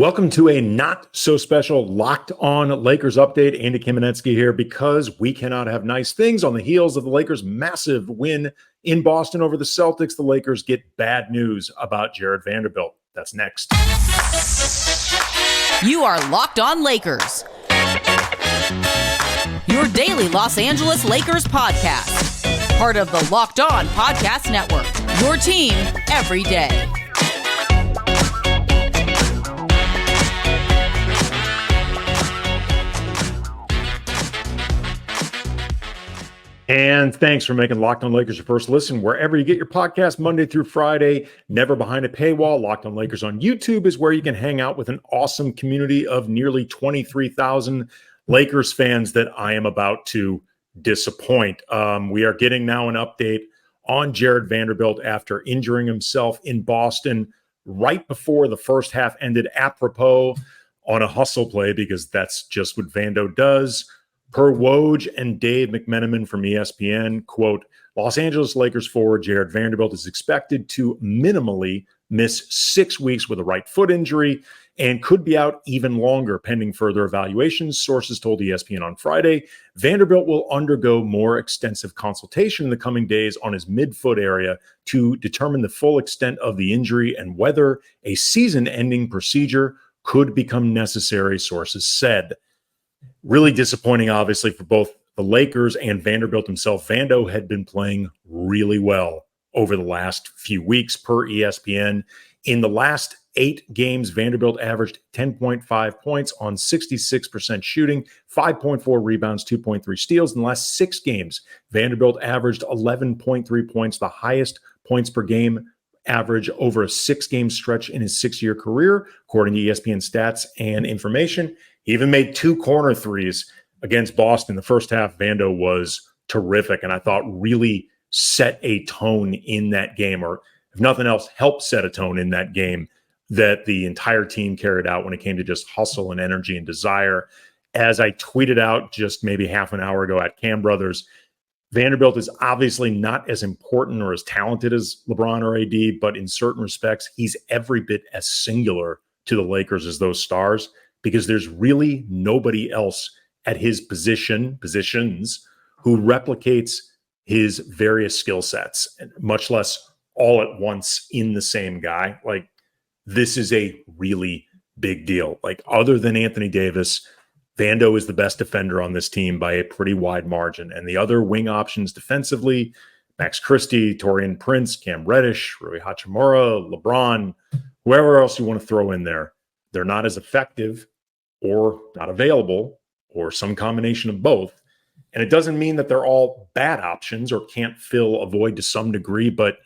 Welcome to a not so special Locked On Lakers update. Andy Kamenetsky here because we cannot have nice things on the heels of the Lakers' massive win in Boston over the Celtics. The Lakers get bad news about Jarred Vanderbilt. That's next. You are Locked On Lakers, your daily Los Angeles Lakers podcast. Part of the Locked On Podcast Network, your team every day. And thanks for making Locked On Lakers your first listen wherever you get your podcast Monday through Friday, never behind a paywall. Locked On Lakers on YouTube is where you can hang out with an awesome community of nearly 23,000 Lakers fans that I am about to disappoint. We are getting now an update on Jarred Vanderbilt after injuring himself in Boston right before the first half ended, apropos on a hustle play, because that's just what Vando does. Per Woj and Dave McMenamin from ESPN, quote, Los Angeles Lakers forward Jarred Vanderbilt is expected to minimally miss 6 weeks with a right foot injury and could be out even longer pending further evaluations, sources told ESPN on Friday. Vanderbilt will undergo more extensive consultation in the coming days on his midfoot area to determine the full extent of the injury and whether a season-ending procedure could become necessary, sources said. Really disappointing, obviously, for both the Lakers and Vanderbilt himself. Vando had been playing really well over the last few weeks, per ESPN. In the last 8 games, Vanderbilt averaged 10.5 points on 66% shooting, 5.4 rebounds, 2.3 steals. In the last 6 games, Vanderbilt averaged 11.3 points, the highest points per game average over a 6-game stretch in his 6-year career, according to ESPN stats and information. He even made 2 corner threes against Boston. The first half, Vando was terrific, and I thought really set a tone in that game, or if nothing else, helped set a tone in that game that the entire team carried out when it came to just hustle and energy and desire. As I tweeted out just maybe half an hour ago at Cam Brothers, Vanderbilt is obviously not as important or as talented as LeBron or AD, but in certain respects, he's every bit as singular to the Lakers as those stars, because there's really nobody else at his positions who replicates his various skill sets, much less all at once in the same guy. Like, this is a really big deal. Like, other than Anthony Davis, Vando is the best defender on this team by a pretty wide margin. And the other wing options defensively, Max Christie, Taurean Prince, Cam Reddish, Rui Hachimura, LeBron, whoever else you want to throw in there, they're not as effective or not available or some combination of both. And it doesn't mean that they're all bad options or can't fill a void to some degree, but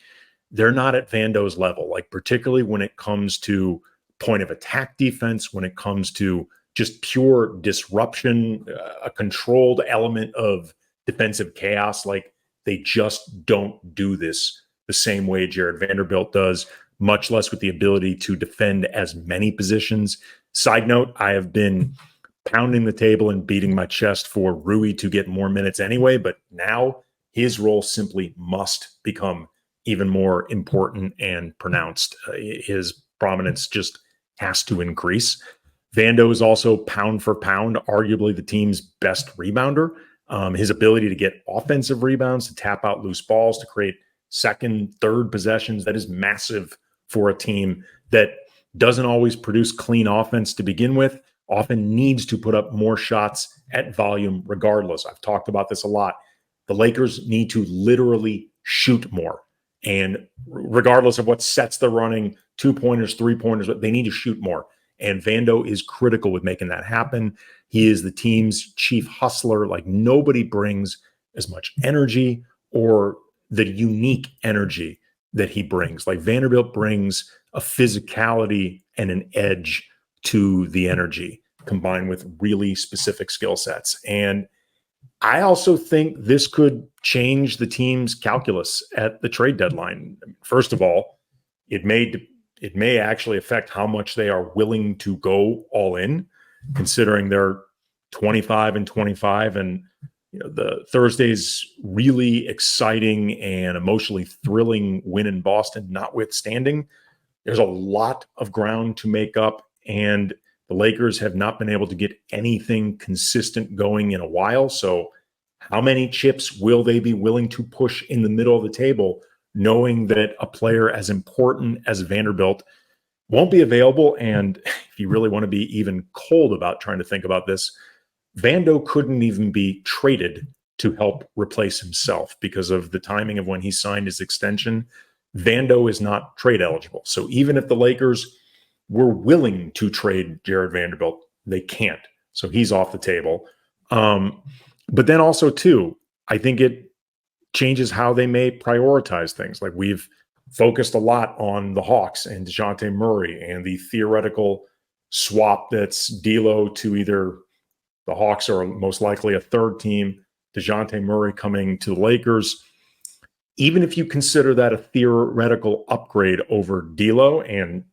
they're not at Vando's level, like particularly when it comes to point of attack defense, when it comes to just pure disruption, a controlled element of defensive chaos. Like, they just don't do this the same way Jarred Vanderbilt does, much less with the ability to defend as many positions. Side note, I have been pounding the table and beating my chest for Rui to get more minutes anyway, but now his role simply must become even more important and pronounced. His prominence just has to increase. Vando is also pound for pound, arguably the team's best rebounder. His ability to get offensive rebounds, to tap out loose balls, to create second, third possessions, that is massive for a team that doesn't always produce clean offense to begin with, often needs to put up more shots at volume regardless. I've talked about this a lot. The Lakers need to literally shoot more. And regardless of what sets they're running, 2-pointers, 3-pointers, they need to shoot more. And Vando is critical with making that happen. He is the team's chief hustler. Like, nobody brings as much energy or the unique energy that he brings. Like, Vanderbilt brings a physicality and an edge to the energy combined with really specific skill sets. And I also think this could change the team's calculus at the trade deadline. First of all, it may actually affect how much they are willing to go all in, considering they're 25-25, and the Thursday's really exciting and emotionally thrilling win in Boston notwithstanding. There's a lot of ground to make up, and the Lakers have not been able to get anything consistent going in a while. So how many chips will they be willing to push in the middle of the table, knowing that a player as important as Vanderbilt won't be available? And if you really want to be even cold about trying to think about this, Vando couldn't even be traded to help replace himself because of the timing of when he signed his extension. Vando is not trade eligible. So even if the Lakers were willing to trade Jarred Vanderbilt, they can't. So he's off the table. But then also, too, I think it changes how they may prioritize things. Like, we've focused a lot on the Hawks and DeJounte Murray and the theoretical swap that's D'Lo to either the Hawks or most likely a third team, DeJounte Murray coming to the Lakers. Even if you consider that a theoretical upgrade over D'Lo, and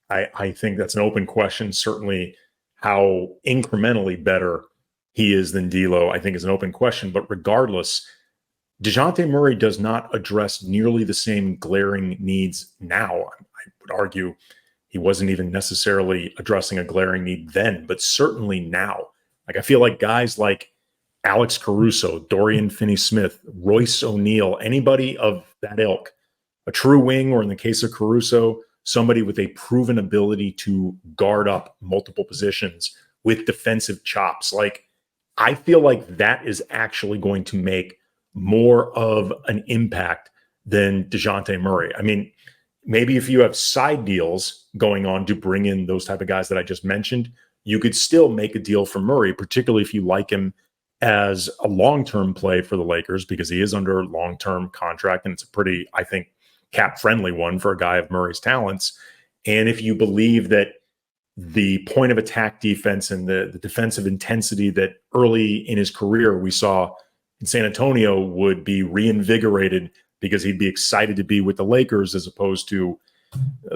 I think that's an open question, certainly how incrementally better he is than D'Lo, I think is an open question. But regardless, DeJounte Murray does not address nearly the same glaring needs now. I would argue he wasn't even necessarily addressing a glaring need then, but certainly now. Like, I feel like guys like Alex Caruso, Dorian Finney-Smith, Royce O'Neal, anybody of that ilk, a true wing, or in the case of Caruso, somebody with a proven ability to guard up multiple positions with defensive chops. Like, I feel like that is actually going to make more of an impact than DeJounte Murray. I mean, maybe if you have side deals going on to bring in those type of guys that I just mentioned, you could still make a deal for Murray, particularly if you like him as a long-term play for the Lakers, because he is under a long-term contract, and it's a pretty, I think, cap-friendly one for a guy of Murray's talents. And if you believe that the point of attack defense and the defensive intensity that early in his career we saw in San Antonio would be reinvigorated because he'd be excited to be with the Lakers as opposed to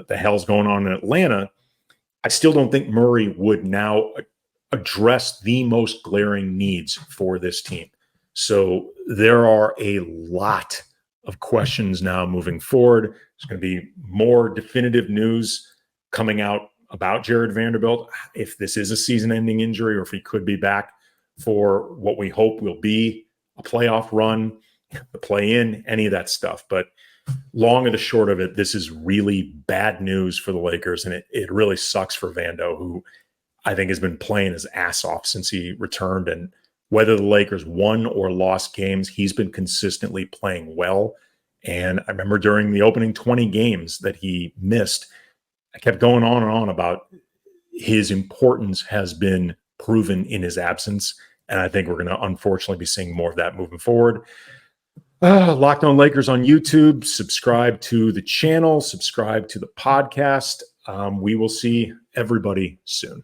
the hell's going on in Atlanta, I still don't think Murray would now address the most glaring needs for this team. So there are a lot of questions now moving forward. There's going to be more definitive news coming out about Jarred Vanderbilt, if this is a season-ending injury or if he could be back for what we hope will be a playoff run, the play-in, any of that stuff. But long and the short of it, this is really bad news for the Lakers, and it really sucks for Vando, who I think has been playing his ass off since he returned. And whether the Lakers won or lost games, he's been consistently playing well. And I remember during the opening 20 games that he missed, I kept going on and on about his importance has been proven in his absence. And I think we're going to unfortunately be seeing more of that moving forward. Locked On Lakers on YouTube. Subscribe to the channel. Subscribe to the podcast. We will see everybody soon.